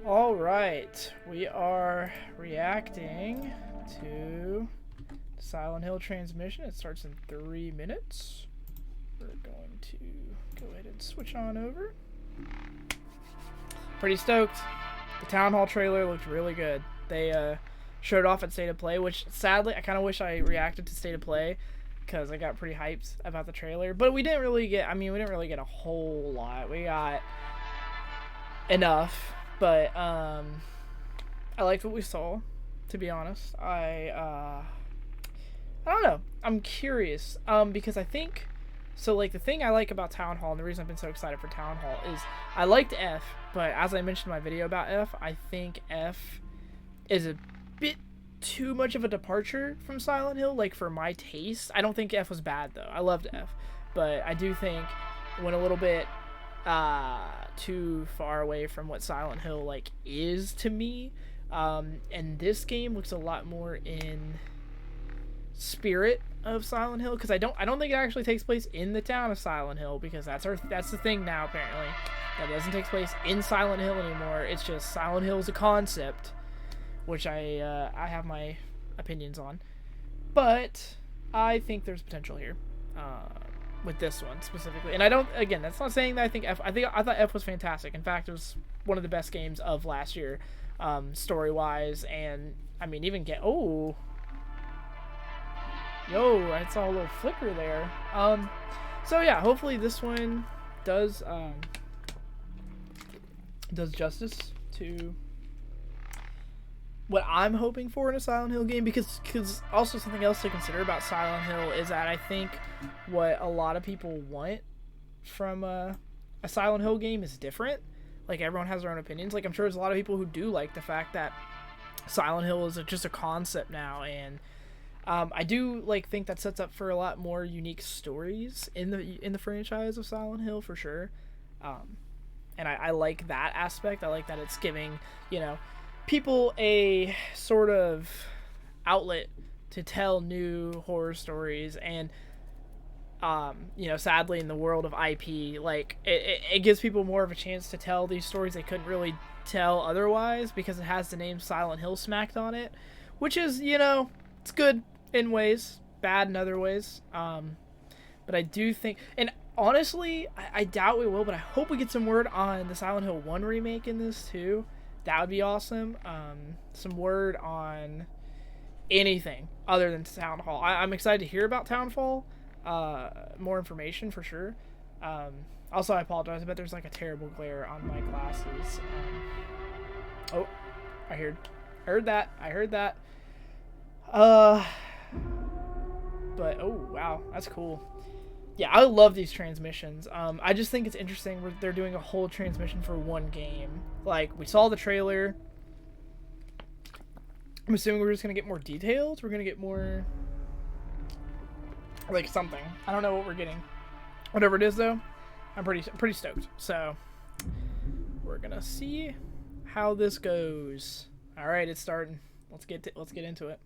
All right, we are reacting to Silent Hill Transmission. It starts in 3 minutes. We're going to go ahead and switch on over. Pretty stoked. The Town Hall trailer looked really good. They showed off at State of Play, which sadly I kind of wish I reacted to State of Play because I got pretty hyped about the trailer. But we didn't really get. We didn't really get a whole lot. We got enough. But I liked what we saw, to be honest. I don't know. I'm curious because I think so. Like, the thing I like about Town Hall, and the reason I've been so excited for Town Hall, is I liked F, but as I mentioned in my video about F, I think F is a bit too much of a departure from Silent Hill, like, for my taste. I don't think F was bad though. I loved F, but I do think it went a little bit too far away from what Silent Hill like is to me. And this game looks a lot more in spirit of Silent Hill, because I don't think it actually takes place in the town of Silent Hill, because that's the thing now, apparently, that doesn't take place in Silent Hill anymore. It's just Silent Hill is a concept, which I have my opinions on, but I think there's potential here with this one specifically. And I don't, again, that's not saying that I think F, I thought F was fantastic. In fact, it was one of the best games of last year, story wise, and I mean, even get, oh, yo, I saw a little flicker there. So yeah, hopefully this one does justice to what I'm hoping for in a Silent Hill game, because also something else to consider about Silent Hill is that I think what a lot of people want from a Silent Hill game is different. Like, everyone has their own opinions. Like, I'm sure there's a lot of people who do like the fact that Silent Hill is just a concept now, and I do think that sets up for a lot more unique stories in the franchise of Silent Hill, for sure. And I like that aspect. I like that it's giving, people a sort of outlet to tell new horror stories. And sadly, in the world of IP, like, it gives people more of a chance to tell these stories they couldn't really tell otherwise, because it has the name Silent Hill smacked on it, which is, it's good in ways, bad in other ways. But I do think, and honestly, I doubt we will, but I hope we get some word on the Silent Hill 1 remake in this too. That would be awesome. Some word on anything other than Town Hall. I'm excited to hear about Townfall. More information for sure. Also, I apologize. I bet there's like a terrible glare on my glasses. Oh, I heard that. But oh wow, that's cool. Yeah, I love these transmissions. I just think it's interesting they're doing a whole transmission for one game. Like, we saw the trailer. I'm assuming we're just gonna get more details. We're gonna get more, like, something. I don't know what we're getting. Whatever it is, though, I'm pretty stoked. So we're gonna see how this goes. All right, it's starting. Let's get into it.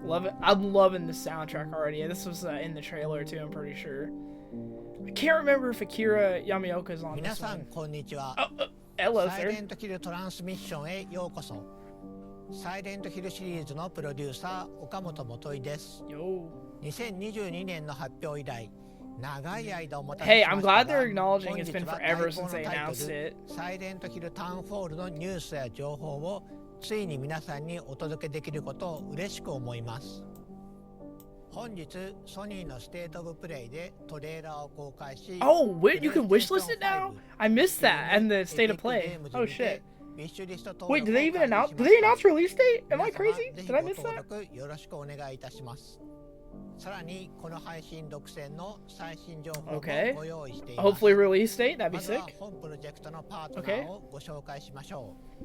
Love it. I'm loving the soundtrack already. This was in the trailer too, I'm pretty sure. I can't remember if Akira Yamaoka's on this one. Hello, sir. サイレントヒルトランスミッションへようこそ。サイレントヒルシリーズのプロデューサー岡本元井です。2022年の発表以来、長い間お待たせしましたが、 Hey, I'm glad they're acknowledging it's been forever since they announced it. サイレントヒルタウンフォールのニュースや情報をついに皆さんにお届けできることを嬉しく思います。本日ソニーのステートオブプレイでトレーラーを公開し、 Oh, you can wishlist it now? I missed that and the state of play. Oh shit. Wait, did they even announce? Did they announce release date? Am I crazy? Did I miss that? よろしくお願いいたします。さらにこの配信独占の最新情報もご用意しています。 Hopefully release date. That'd be まずは sick. 本プロジェクトのパートナーをご紹介しましょう。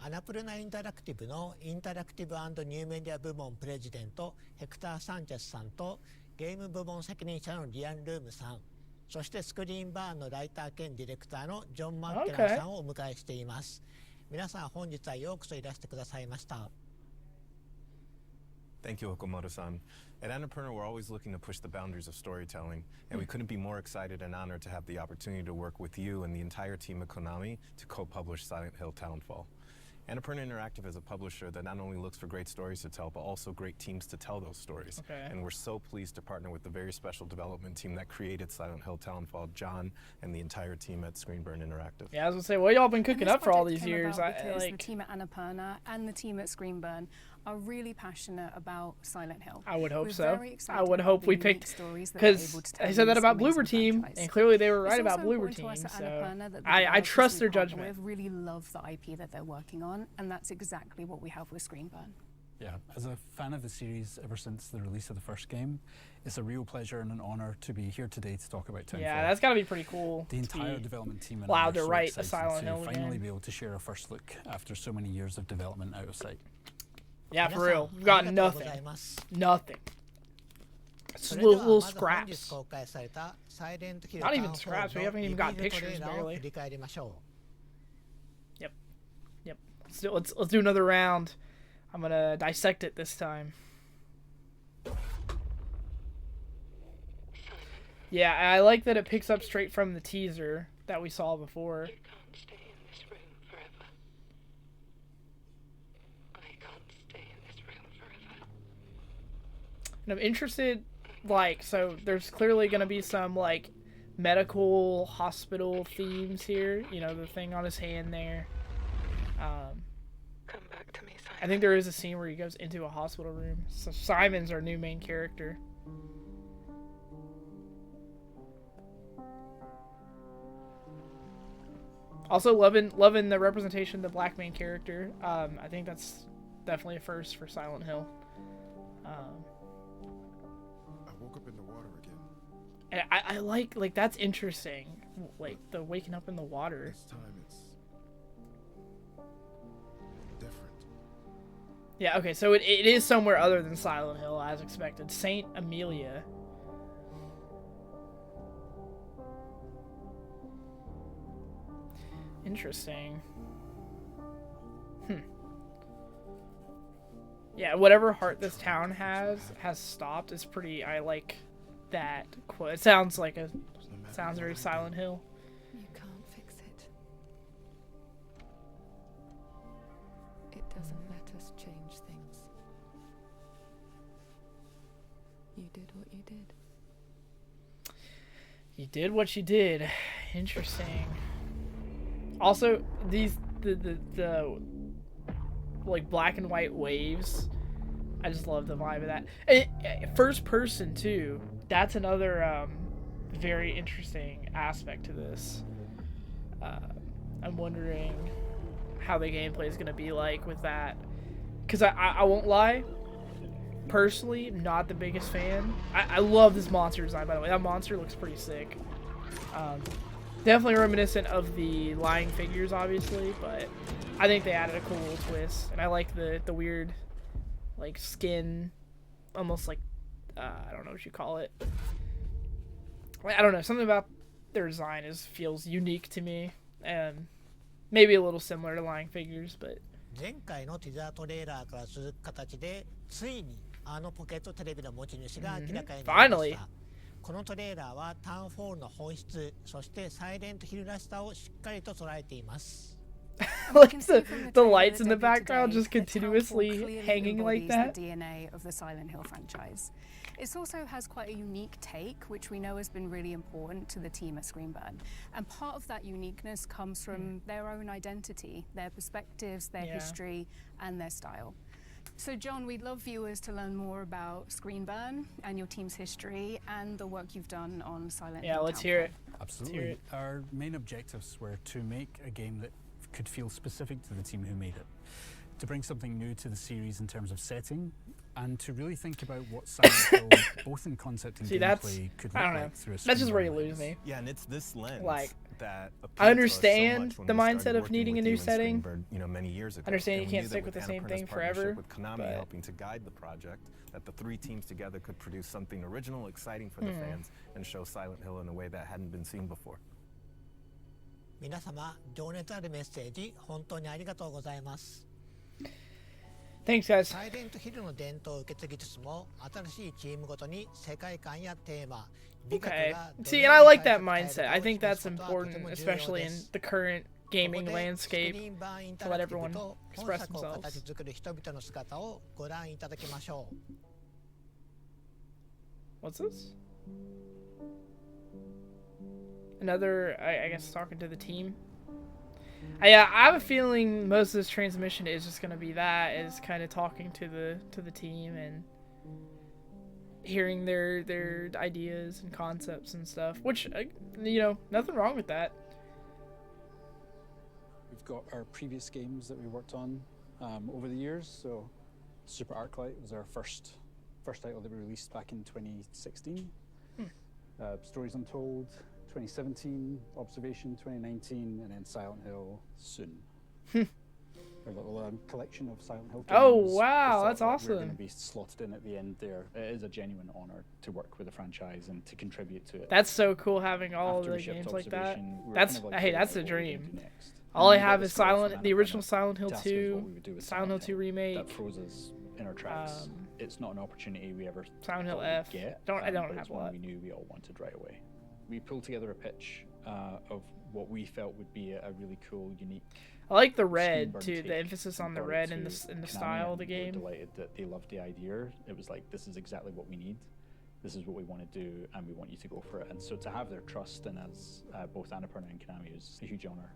アナプルナインタラクティブのインタラクティブ&ニューメディア部門プレジデントヘクター・サンチェスさんとゲーム部門責任者のリアン・ルームさん、そしてスクリーンバーンのライター兼ディレクターのジョン・マッケランさんをお迎えしています。皆さん本日はようこそいらしてくださいました。Thank you, Okamoto-san. At Annapurna, we're always looking to push the boundaries of storytelling, and we couldn't be more excited and honored to have the opportunity to work with you and the entire team at Konami to co-publish Silent Hill Townfall. Annapurna Interactive is a publisher that not only looks for great stories to tell, but also great teams to tell those stories. Okay. And we're so pleased to partner with the very special development team that created Silent Hill Townfall, John, and the entire team at Screenburn Interactive. Yeah, I was gonna say, what y'all been cooking up for all these came years? about because the team at Annapurna and the team at Screenburn are really passionate about Silent Hill. I would hope We're so. very excited I would about hope the we unique picked, stories that we're because able to tell I said that in this about amazing Bloober Team, franchise. and clearly they were right It's about also Bloober important to Team. us at So Annapurna that the I developers trust we their partner judgment. with really love the IP that they're working on, and that's exactly what we have with Screenburn. Yeah, as a fan of the series ever since the release of the first game, it's a real pleasure and an honour to be here today to talk about Townfall. Yeah, that's got to be pretty cool. The to entire be development team and allowed I are to so write a excited Silent to Hill finally again. be able to share a first look after so many years of development out of sight. Yeah, for 皆さん real. We've got ありがとうござい nothing. ます Nothing. そ Just れでは little まず本 scraps. 日公開されたサイレントヒル Not タ even ウンフォ scraps, ー we ル haven't の even リビ got ルドトレ pictures ーラーを barely. 振り返りましょ Yep. Let's do another round. I'm gonna dissect it this time. Yeah, I like that it picks up straight from the teaser that we saw before. You can't stay in this room forever. I can't stay in this room forever. And I'm interested, like, so there's clearly gonna be some, like, medical hospital themes here. You know, the thing on his hand there. Come back to me, Simon. I think there is a scene where he goes into a hospital room. So Simon's our new main character. Also loving the representation of the black main character. I think that's definitely a first for Silent Hill. I woke up in the water again. And I like that's interesting. Like the waking up in the water. This time it's different. Yeah, okay, so it is somewhere other than Silent Hill as expected. Saint Amelia. Interesting. Yeah, whatever heart this town has stopped is pretty. I like that quote. It sounds like sounds very Silent Hill. You can't fix it. It doesn't let us change things. You did what you did. You did what you did. Interesting. Also, the like black and white waves. I just love the vibe of that. First person too. That's another very interesting aspect to this. I'm wondering how the gameplay is gonna be like with that. Cause I won't lie. Personally, not the biggest fan. I love this monster design, by the way. That monster looks pretty sick. Definitely reminiscent of the lying figures, obviously, but I think they added a cool little twist, and I like the weird, like, skin, almost like, I don't know what you call it. I don't know, something about their design feels unique to me, and maybe a little similar to lying figures, but う前回のティザートレーラーから続く形でついにあのポケットテレビの持ち主が明らかになりました。このトレーラーはタウンフォールの本質、そしてサイレントヒルらしさをしっかりと捉えています。like the lights in the background just continuously hanging like that. The DNA of the Silent Hill franchise. It also has quite a unique take, which we know has been really important to the team at Screenburn. And part of that uniqueness comes from their own identity, their perspectives, their history, and their style. So John, we'd love viewers to learn more about Screenburn and your team's history and the work you've done on Silent Hill. Yeah, let's hear it. Absolutely. Our main objectives were to make a game that could feel specific to the team who made it, to bring something new to the series in terms of setting, and to really think about what Silent Hill, both in concept and gameplay, could look like through a screen. That's just where you lose me. Yeah, and it's this lens like, that I understand the mindset of needing a new setting. Many years ago. I understand you can't stick with the same thing forever. With Konami helping to guide the project, that the three teams together could produce something original, exciting for the fans, and show Silent Hill in a way that hadn't been seen before. 皆様、情熱あるメッセージ、本当にありがとうございます。Thanks, guys. サイレントヒルの伝統を受け継ぎつつも、新しいチームごとに世界観やテーマ、美学 Okay. がどの See, よ and う I に like 再 that 確され mindset. る I かを think 示 that's すことはとて important, も重要 especially で in す。 the current ここ gaming で landscape スクリーン版インタ to ラ let クティブ everyone と本 express 作を themselves. 形作る人々の姿をご覧いただきましょう。 What's this? Another, I guess, talking to the team. I have a feeling most of this transmission is just gonna be that, is kind of talking to the team and hearing their ideas and concepts and stuff. Which, you know, nothing wrong with that. We've got our previous games that we worked on over the years. So Super Arclight was our first title that we released back in 2016. Stories Untold 2017, Observation 2019, and then Silent Hill soon. A little collection of Silent Hill games. Oh, wow, We thought that's that We're awesome. going to be slotted in at the end there. It is a genuine honor to work with the franchise and to contribute to it. That's so cool having all After the we shipped games like that. Observation, we were That's kind of hey, figuring that's out a what we were gonna dream. do next. All I And we got have the is script from the original Annapurna Silent Hill to ask us what 2, we would do with Silent Hill 2 remake, That froze us in our tracks. It's not an opportunity we ever Silent Hill thought we'd F. get, I don't but have it's a one lot. we knew we all wanted right away. We pulled together a pitch of what we felt would be a really cool, unique. I like the red Screenburn too. The take emphasis and on the brought it red to in the Konami, style of the and we were game. delighted that they loved the idea. It was like, this is exactly what we need. This is what we want to do, and we want you to go for it. And so to have their trust in us, both Annapurna and Konami, is a huge honor.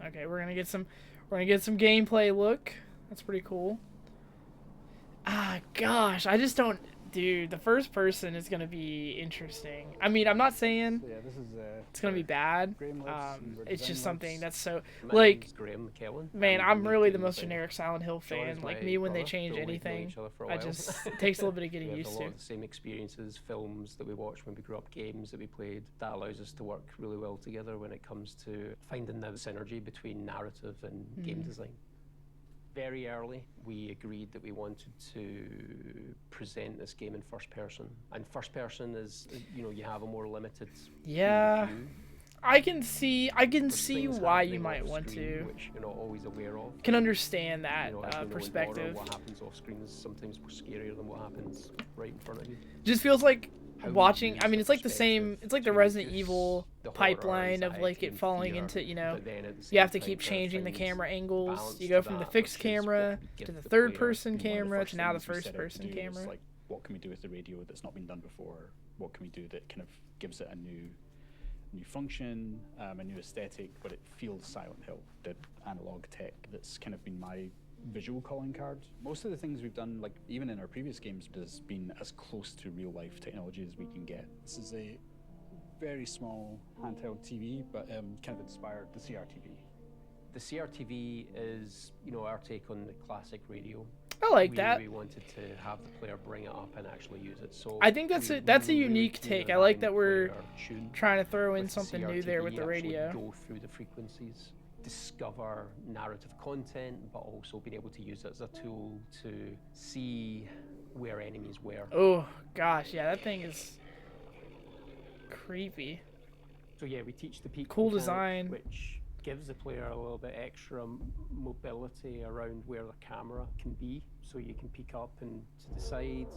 Okay, we're gonna get some gameplay look. That's pretty cool. Ah, gosh, I just don't. Dude, the first person is gonna be interesting. I mean, I'm not saying So yeah, this is it's gonna be bad. Graham Lives and we're It's just Design something Lives. that's so My like, name's Graham McKellen. man, I'm I'm the really lead the most designer. generic Silent Hill John fan. is Like my me, when they brother, change though we've known anything, each other for a I while. just it takes a little bit of We getting have used a lot to. of the same experiences, films that we watched when we grew up, games that we played. That allows us to work really well together when it comes to finding the synergy between narrative and game design. Very early, we agreed that we wanted to present this game in first person. And first person is, you know, you have a more limited Yeah. view. I can see There's things why you happening might off want screen to. which you're not always aware of. Can understand that You know, as we know in horror, perspective. what happens off screen is sometimes more scarier than what happens right in front of you. Just feels like How you watching. use I mean, the it's like the same. perspective It's like the to Resident reduce Evil the horror pipeline of like anxiety it and falling fear, into, you know, but then at the you have same to time keep trying to changing the find camera angles. balance You go to from the that, fixed which is what camera can to give the the third player person One of the camera first to now the things we first set out to person do was, camera. like, what can we do with the radio that's not been done before? What can we do that kind of gives it a new function, a new aesthetic, but it feels Silent Hill, the analog tech that's kind of been my visual calling card. Most of the things we've done, like even in our previous games, has been as close to real life technology as we can get. This is a very small handheld TV, but kind of inspired the CRTV. The CRTV is, you know, our take on the classic radio. I like we that. really wanted to have the player bring it up and actually use it. So I think that's we a that's a were really unique clear take. I like in that we're player tune. trying to throw in With the something new there with CRTV, the actually radio. go through the frequencies, discover narrative content, but also being able to use it as a tool to see where enemies were. Oh gosh, yeah, that thing is creepy. So yeah, we teach the peak Cool mechanic, design. which gives the player a little bit extra mobility around where the camera can be, so you can peek up and to the sides,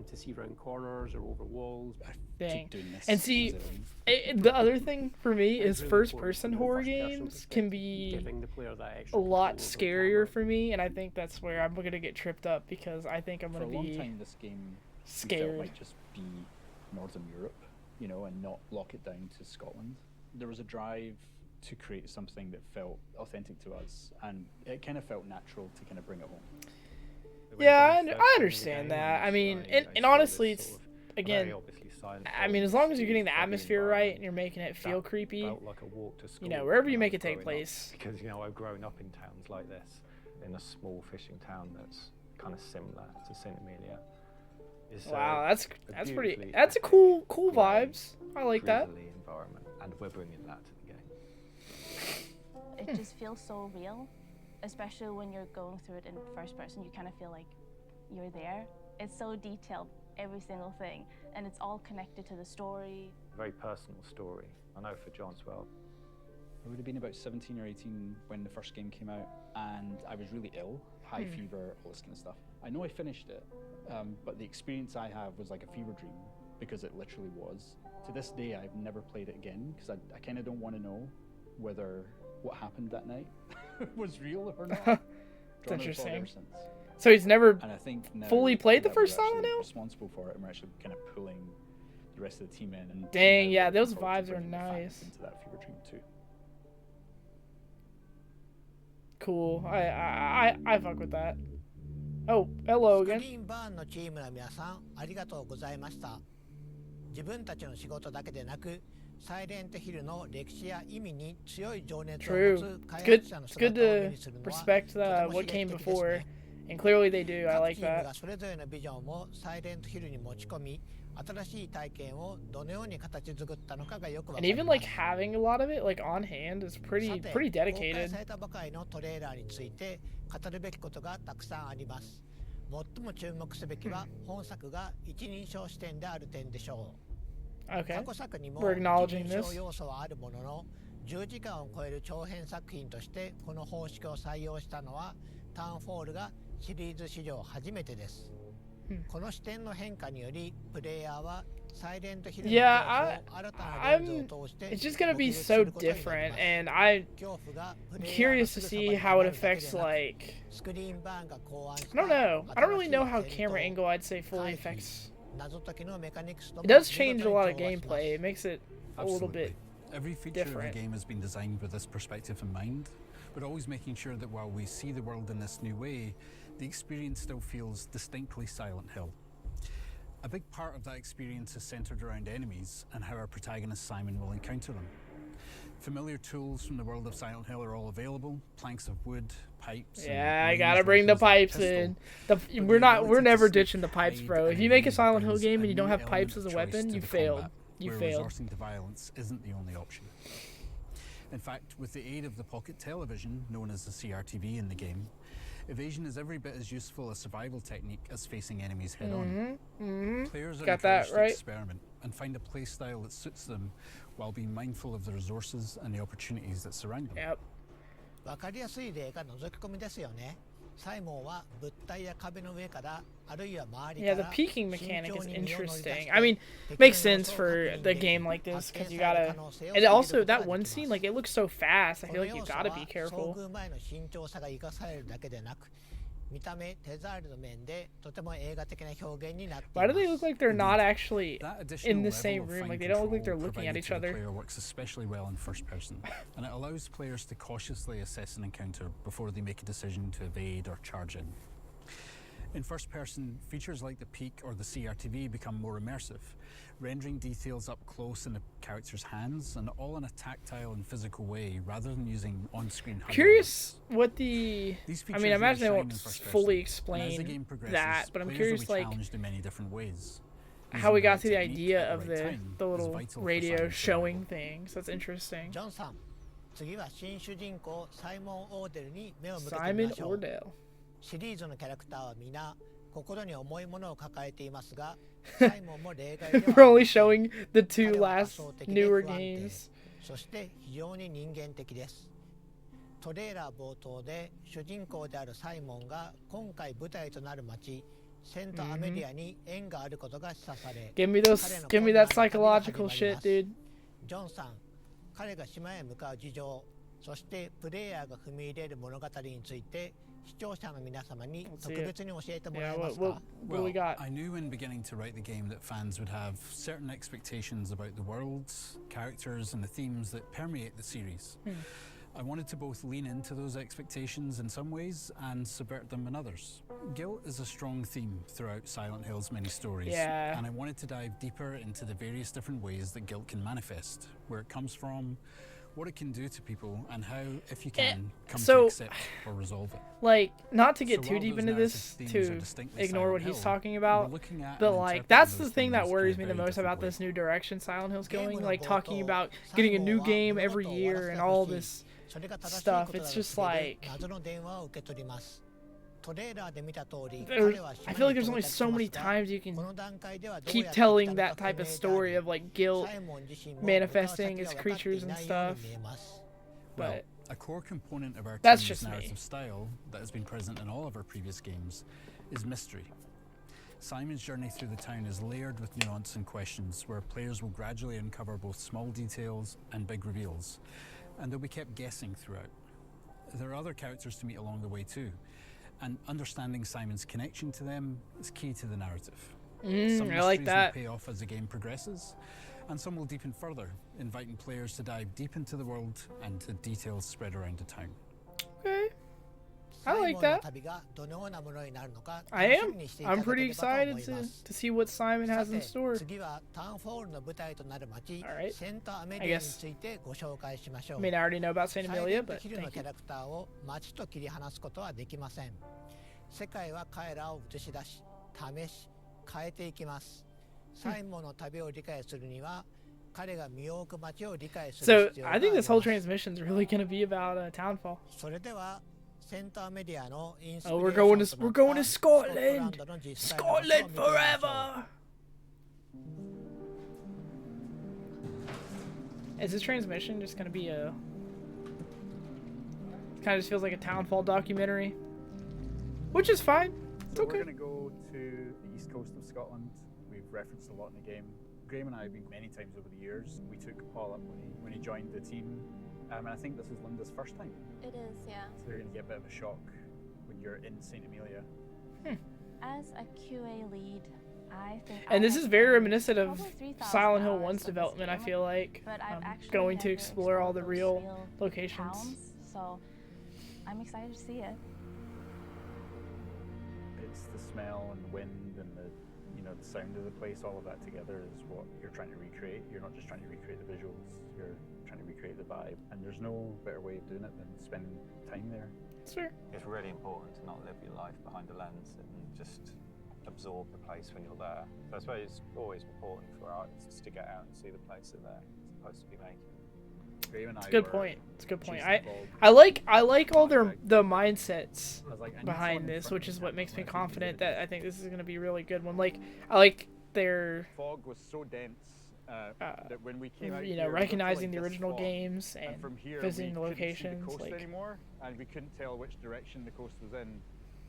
to see around corners or over walls. Dang. Keep doing this And see, as a- the other thing for me It's is really first-person important from a horror first-person games can perspective, be giving the player that a extra lot control over the scarier camera. for me, and I think that's where I'm gonna get tripped up because I think I'm For gonna a long be time, this game we felt scared. might just be Northern Europe, you know, and not lock it down to Scotland. There was a drive to create something that felt authentic to us, and it kind of felt natural to kind of bring it home. Yeah, I understand that. I mean, and honestly, it's again, I mean, as long as you're getting the atmosphere right and you're making it feel creepy, Felt like a walk to school you know, wherever when you I make was it take growing up, place. because, you know, I've grown up in towns like this, in a small fishing town that's kind of similar to Saint Amelia. It's, Wow, that's pretty. beautifully That's a epic, cool grey, vibes. I like that. drizzly environment, and we're bringing that to the game. It just feels so real, especially when you're going through it in first person. You kind of feel like you're there. It's so detailed, every single thing, and it's all connected to the story. Very personal story. I know for John as well. I would have been about 17 or 18 when the first game came out, and I was really ill, high fever, all this kind of stuff. I know I finished it, but the experience I have was like a fever dream, because it literally was. To this day, I've never played it again, because I kind of don't want to know whether what happened that night was real or not. It's interesting. So he's never and I think fully played the first Silent Hill? Responsible for it, and we're actually kind of pulling the rest of the team in. And dang, yeah, those vibes are nice. Into that fever dream too. Cool. I fuck with that. Oh, hello again. スクリーンバーンのチームの皆さん、ありがとうございました。自分たちの仕事だけでなく、サイレントヒルの歴史や意味に強い情熱を持つ開発者の姿を目にするのはとても刺激的ですね。 And clearly they do. I like that. それぞれのビジョンをサイレントヒルに持ち込み、新しい体験をどのように形作ったのかがよくわかります。 And even like having a lot of it like on hand is pretty dedicated. 公開されたばかりのトレーラーについて語るべきことがたくさんあります。最も注目すべきは本作が一人称視点である点でしょう。Okay. 過去作にも We're 一 acknowledging 人称 this. 要素はあるものの、10時間を超える長編作品としてこの方式を採用したのはタウンフォールがシリーズ史上初めてです。この視点の変化によりプレイヤーはサイレントヒルの恐怖を新たなレンズを通して It's just gonna be so different, and I'm curious to see how it affects like. I don't know. I don't really know how camera angle I'd say fully affects. It does change a lot of gameplay. It makes it a little bit Every feature different. of the game has been designed with this perspective in mind, but always making sure that while we see the world in this new way, the experience still feels distinctly Silent Hill. A big part of that experience is centered around enemies and how our protagonist Simon will encounter them. Familiar tools from the world of Silent Hill are all available: planks of wood, pipes. Yeah, I gotta bring the pipes in. We're never ditching the pipes, bro. If you make a Silent Hill game and you don't have pipes as a weapon, you failed. You failed. Resorting to violence isn't the only option. In fact, with the aid of the pocket television, known as the CRTV in the game, evasion is every bit as useful a survival technique as facing enemies head-on. Players are encouraged to experiment and find a playstyle that suits them while being mindful of the resources and the opportunities that surround them. Yep. わかりやすい例が覗き込みですよね。サイモンは物体や壁の上からあるいは周りから Yeah, the peeking mechanic is interesting. I mean, makes sense for the game like this because you gotta. And also that one scene, like it looks so fast. I feel like you gotta be careful. 遭遇前の慎重さが生かされるだけでなく、見た目デザインの面でとても映画的な表現になっています。 Why do they look like they're not actually in the same room? Like they don't look like they're looking at each other. Player works especially well in first person, and it allows players to cautiously assess an encounter before they make a decision to evade or charge in. In first person, features like the peek or the CRTV become more immersive, rendering details up close in the character's hands and all in a tactile and physical way rather than using on-screen. Curious what the. I mean, I imagine they won't fully explain that, but I'm curious like in many different ways. how we got to the idea of the little radio showing things. That's interesting. ジョンさん、次は新主人公サイモン・オーデルに目を向けてみ Simon ましょう。 Ordell. シリーズのキャラクターは皆心に重いものを抱えていますが、サイモンも例外では We're only showing the two last newer games. そして非常に人間的です。トレーラー冒頭で主人公であるサイモンが今回舞台となる町セントアメリアに縁があることが示唆され、Give me that psychological shit, dude. ジョンさん、彼が島へ向かう事情、そしてプレイヤーが踏み入れる物語について視聴者の皆様に特別に教えてもらえますか？ What do we got? I knew when beginning to write the game that fans would have certain expectations about the worlds, characters, and the themes that permeate the series. I wanted to both lean into those expectations in some ways and subvert them in others. Guilt is a strong theme throughout Silent Hill's many stories, and I wanted to dive deeper into the various different ways that guilt can manifest, where it comes from, what it can do to people, and how, if you can, come to accept or resolve it. Like, not to get too deep into this, to ignore what he's talking about, but like, that's the thing that worries me the most about this new direction Silent Hill's going, like talking about getting a new game every year and all this stuff. It's just like, I feel like there's only so many times you can keep telling that type of story of like guilt manifesting as creatures and stuff. Well, but a core component of our that's team's just me. narrative style that has been present in all of our previous games is mystery. Simon's journey through the town is layered with nuance and questions where players will gradually uncover both small details and big reveals, and they'll be kept guessing throughout. There are other characters to meet along the way too, and understanding Simon's connection to them is key to the narrative. Some I like mysteries that. will pay off as the game progresses, and some will deepen further, inviting players to dive deep into the world and the details spread around the town. Okay. I 最 like 後の that. 旅がどのようなものになるのか I 楽し am. みにしていただ I'm け pretty ればと excited 思いま to す。 see what Simon さ has in て store. 次はタウンフォールの舞台となる街 Alright. セントアメ I リアに guess- ついてご紹介しましょ I う。 mean, I already know about サ Saint イレ Amelia, ント but ヒルの thank キャ you. ラクターを街と切り離すことはできません。世界は彼らを映し出し、試し、変えていきます。サイモンの旅を理解するには、彼が身を置く街を理解する So 必要があ I り think ま this whole す。 transmission is really going to be about Townfall. それではセントアメリアのインスピレ Oh, ー we're ショ going ン to とな we're った going to スコットラン Scotland. ドの実際の場所を見 Scotland てみましょう。 forever. Is this transmission just going to be a kind of just feels like a Townfall documentary, which is fine. It's So okay. we're going to go to the east coast of Scotland. We've referenced a lot in the game. Graham and I have been many times over the years. We took Paul up when he joined the team, and I think this is Linda's first time. It is, yeah. So you're going to get a bit of a shock when you're in St. Amelia. As a QA lead, I think. And I this have is very spent reminiscent of probably 3,000 Silent Hill hours 1's with this development, I game, feel like. but I've actually Going to never explore all the those real locations. towns, so I'm excited to see it. It's the smell and the wind and the sound of the place. All of that together is what you're trying to recreate. You're not just trying to recreate the visuals. You're trying to recreate the vibe. And there's no better way of doing it than spending time there. Sure. It's really important to not live your life behind a lens and just absorb the place when you're there. So I suppose it's always important for artists to get out and see the place that they're supposed to be making. It's a good point. It's a good point. I like all the mindsets behind this, which is what makes me confident that I think this is going to be a really good one. Like I like their fog was so dense that when we came out you here, know, we recognizing looked the like original fog. games and from here, visiting the we couldn't see locations. the coast Like anymore, and we couldn't tell which direction the coast was in,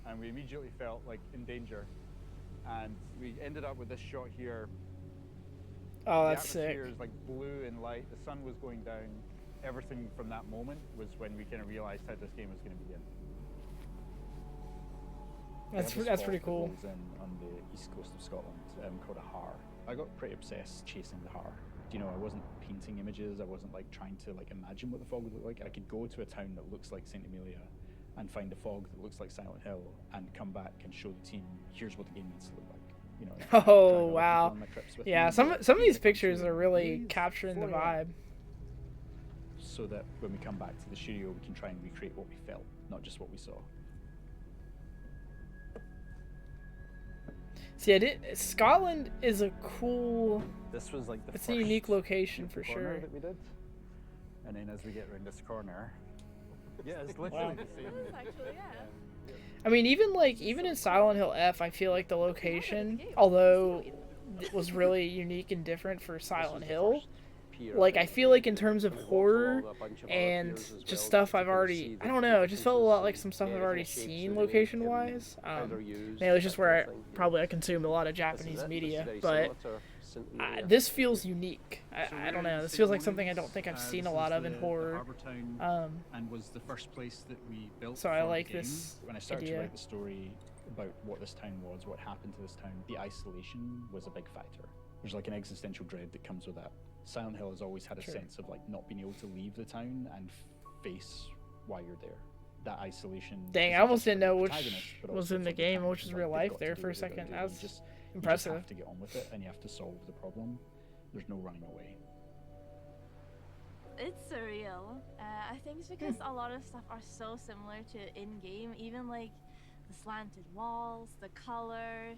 and we immediately felt like in danger. And we ended up with this shot here. oh, The that's sick. atmosphere is like blue and light. The sun was going down. Everything from that moment was when we kind of realized how this game was going to begin. That's pretty cool. Goes in on the east coast of Scotland, called a har. I got pretty obsessed chasing the har. You know, I wasn't painting images. I wasn't like trying to like imagine what the fog would look like. I could go to a town that looks like St. Amelia and find a fog that looks like Silent Hill and come back and show the team, here's what the game needs to look like. You know, Oh drag other people wow. on my trips with Yeah, me, some but of these they come pictures to are really leave capturing the 4 a.m. vibe. So that when we come back to the studio, we can try and recreate what we felt, not just what we saw. See, Scotland is a cool. This was like the It's a unique first location for corner sure. that we did. And then as we get around this corner, yeah, it's literally the same. Actually, yeah. I mean, even in Silent Hill F, I feel like the location, although it was really unique and different for Silent Hill, like I feel like in terms of horror and just stuff I've already, I don't know, it just felt a lot like some stuff I've already seen location wise. Maybe it's just where I consume a lot of Japanese media, but this feels unique. I don't know. This feels like something I don't think I've seen a lot of in horror. And was the first place that we built. So I for the like game. this When I started idea. to write the story about what this town was, what happened to this town, the isolation was a big factor. There's like an existential dread that comes with that. Silent Hill has always had a Sure. sense of like not being able to leave the town and face why you're there. That isolation. Dang, I isn't almost just for didn't the know which protagonist, but was also in the for game, town. which is Like, real they've life got there to for a do what they've second. gotta do. That's You just impressive. have to get on with it, and you have to solve the problem. There's no running away. It's surreal. I think it's because a lot of stuff are so similar to in-game, even like the slanted walls, the colors.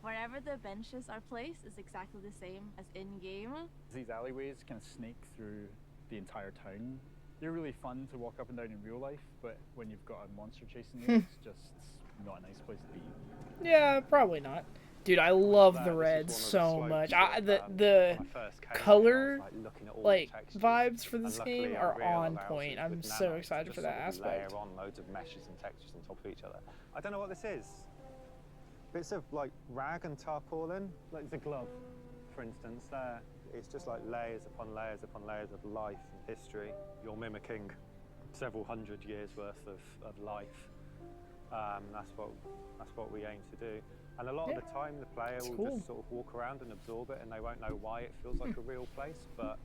Wherever the benches are placed is exactly the same as in-game. These alleyways kind of snake through the entire town. They're really fun to walk up and down in real life, but when you've got a monster chasing you, it's just not a nice place to be. Yeah, probably not. Dude, I love the red so much. The color like vibes for this game are on point. I'm so excited for that aspect. Layer on loads of meshes and textures on top of each other. I don't know what this is. Bits of like rag and tarpaulin, like the glove, for instance. There, it's just like layers upon layers upon layers of life and history. You're mimicking several hundred years worth of life. That's what we aim to do. And a lot of the time, the player will just sort of walk around and absorb it, and they won't know why it feels like a real place. But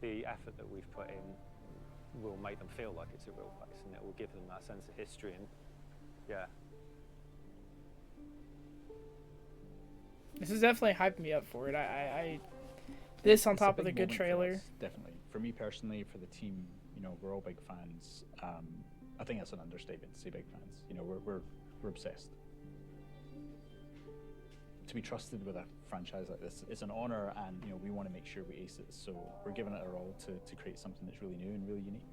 the effort that we've put in will make them feel like it's a real place, and it will give them that sense of history. And yeah. This is definitely hyping me up for it. This on top of the good trailer. Definitely. For me personally, for the team, you know, we're all big fans. I think that's an understatement to say big fans. You know, we're obsessed. To be trusted with a franchise like this is an honor, and you know, we want to make sure we ace it. So we're giving it our all to create something that's really new and really unique.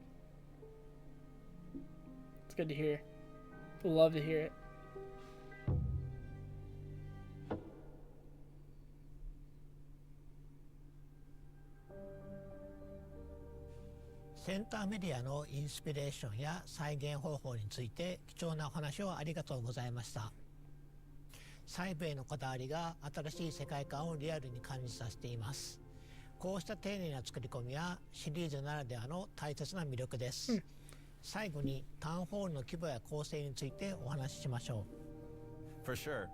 It's good to hear. Love to hear it.「センターメディアのインスピレーションや再現方法について貴重なお話をありがとうございました。細部へのこだわりが新しい世界観をリアルに感じさせています。こうした丁寧な作り込みはシリーズならではの大切な魅力です。最後にタウンホールの規模や構成についてお話ししましょう。For sure.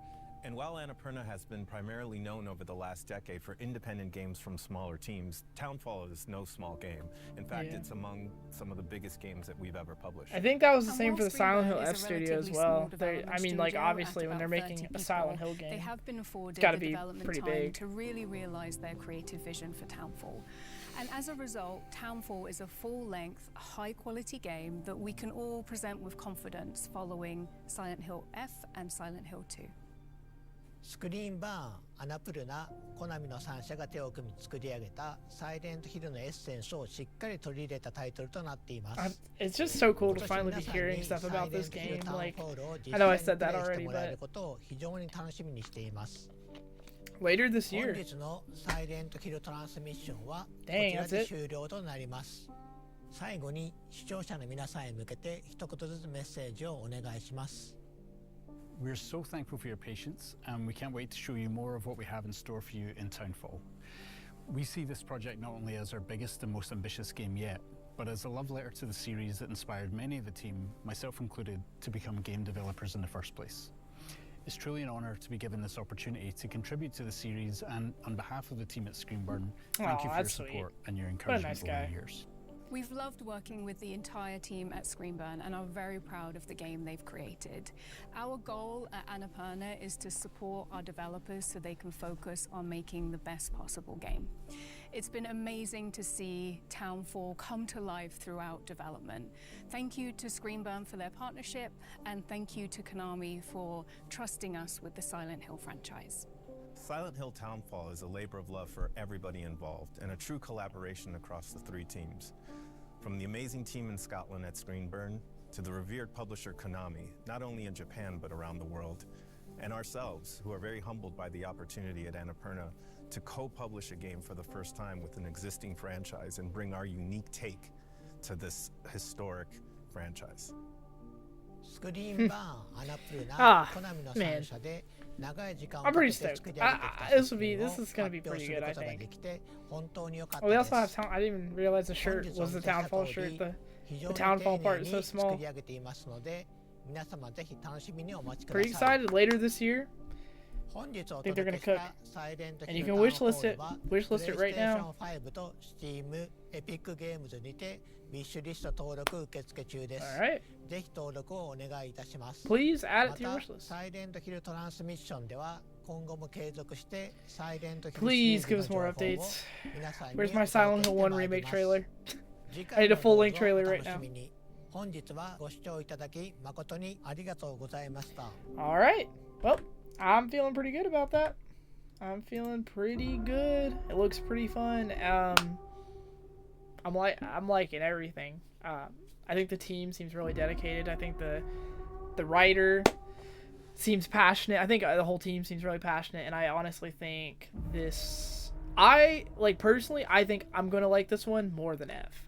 And while Annapurna has been primarily known over the last decade for independent games from smaller teams, Townfall is no small game. In fact, it's among some of the biggest games that we've ever published. I think that was the same for the Silent Hill F studio as well. I mean, like, obviously when they're making a Silent Hill game, they have been afforded it's got to the be development pretty time big to really realize their creative vision for Townfall. And as a result, Townfall is a full-length, high-quality game that we can all present with confidence following Silent Hill F and Silent Hill 2. スクリーンバーン、アナプルナ、コナミの3社が手を組み作り上げたサイレントヒルのエッセンスをしっかり取り入れたタイトルとなっています。It's just so cool to finally be hearing stuff about this game. Like, I know I said that already, but 非常に楽しみにしています。later this year. 本日のサイレントヒルトランスミッションはこち Dang, ら that's で it? 終了となります。最後に視聴者の皆さんへ向けて一言ずつメッセージをお願いします。We're so thankful for your patience, and we can't wait to show you more of what we have in store for you in Townfall. We see this project not only as our biggest and most ambitious game yet, but as a love letter to the series that inspired many of the team, myself included, to become game developers in the first place. It's truly an honor to be given this opportunity to contribute to the series, and on behalf of the team at Screenburn, thank you for your support and your encouragement over the years. We've loved working with the entire team at Screenburn and are very proud of the game they've created. Our goal at Annapurna is to support our developers so they can focus on making the best possible game. It's been amazing to see Townfall come to life throughout development. Thank you to Screenburn for their partnership, and thank you to Konami for trusting us with the Silent Hill franchise. Silent Hill Townfall is a labor of love for everybody involved and a true collaboration across the three teams. From the amazing team in Scotland at Screenburn to the revered publisher Konami, not only in Japan but around the world, and ourselves, who are very humbled by the opportunity at Annapurna to co-publish a game for the first time with an existing franchise and bring our unique take to this historic franchise. スクリーンバーン、アナプルナ、コナミの3社で I'm pretty stoked. This is gonna be pretty good, I think. Oh, they also have I didn't even realize the shirt was the Townfall shirt. The Townfall part is so small. Pretty excited later this year. I think they're gonna cook. And you can wishlist it. Wishlist it right now. エピックゲームズにてビッシュリスト登録受付中です。Alright. ぜひ登録をお願いいたします。Please add it to your ま wish た list. サイレントヒルトランスミッションでは今後も継続してサイレントヒル Please シ give リー us ズの more 情報を updates. 皆さんに Where's my Silent Hill 1 remake trailer? 次 I need a 回 full も length どうぞ trailer お right 楽 now. しみに。本日はご視聴いただき誠にありがとうございました。Alright. Well, I'm feeling pretty good about that. I'm feeling pretty good. It looks pretty fun. I'm liking everything. I think the team seems really dedicated. I think the writer seems passionate. I think the whole team seems really passionate, and I honestly think this. I like personally. I think I'm gonna like this one more than F.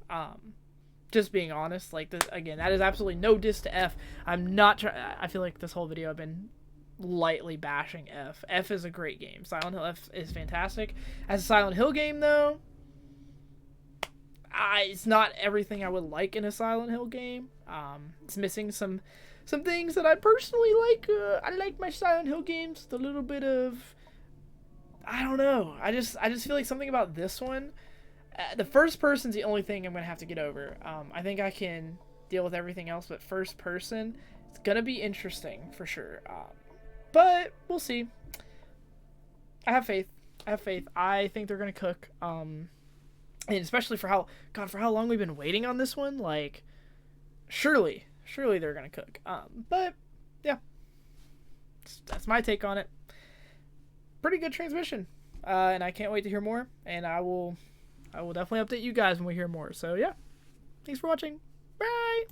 Just being honest, like this again. That is absolutely no diss to F. I'm not. I feel like this whole video I've been lightly bashing F. F is a great game. Silent Hill F is fantastic. As a Silent Hill game, though, it's not everything I would like in a Silent Hill game. It's missing some things that I personally like. I like my Silent Hill games with a little bit of, I don't know. I just feel like something about this one. The first person's the only thing I'm gonna have to get over. I think I can deal with everything else, but first person, it's gonna be interesting for sure. But we'll see. I have faith. I think they're gonna cook. And especially for how long we've been waiting on this one. Like, surely they're gonna cook. But yeah, that's my take on it. Pretty good transmission. And I can't wait to hear more. And I will definitely update you guys when we hear more. So yeah, thanks for watching. Bye.